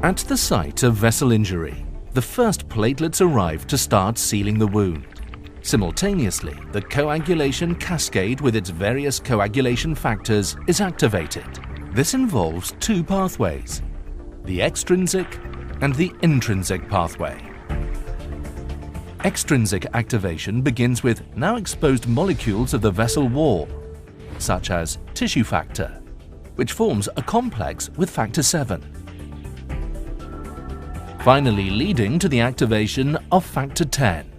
At the site of vessel injury, the first platelets arrive to start sealing the wound. Simultaneously, the coagulation cascade with its various coagulation factors is activated. This involves two pathways, the extrinsic and the intrinsic pathway. Extrinsic activation begins with now exposed molecules of the vessel wall, such as tissue factor, which forms a complex with factor 7. Finally leading to the activation of factor 10.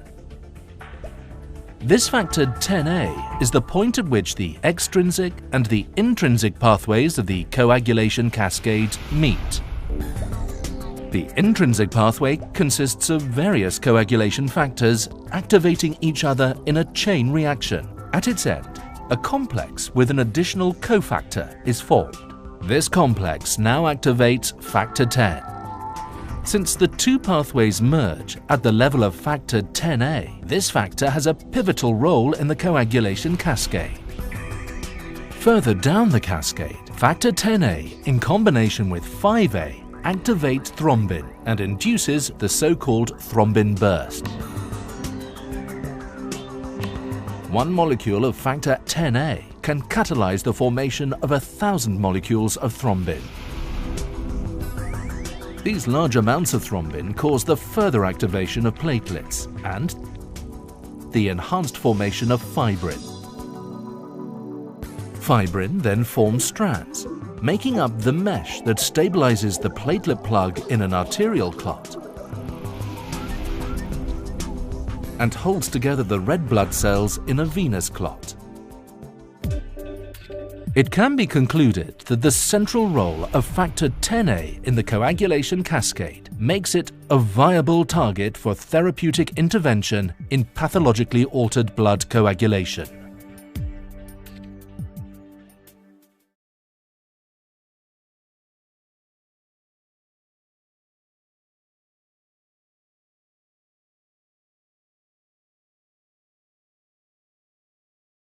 This factor 10A is the point at which the extrinsic and the intrinsic pathways of the coagulation cascade meet. The intrinsic pathway consists of various coagulation factors activating each other in a chain reaction. At its end, a complex with an additional cofactor is formed. This complex now activates factor 10. Since the two pathways merge at the level of factor 10A, this factor has a pivotal role in the coagulation cascade. Further down the cascade, factor 10A in combination with 5A activates thrombin and induces the so-called thrombin burst. One molecule of factor 10A can catalyze the formation of 1,000 molecules of thrombin. These large amounts of thrombin cause the further activation of platelets and the enhanced formation of fibrin. Fibrin then forms strands, making up the mesh that stabilizes the platelet plug in an arterial clot and holds together the red blood cells in a venous clot. It can be concluded that the central role of factor 10A in the coagulation cascade makes it a viable target for therapeutic intervention in pathologically altered blood coagulation.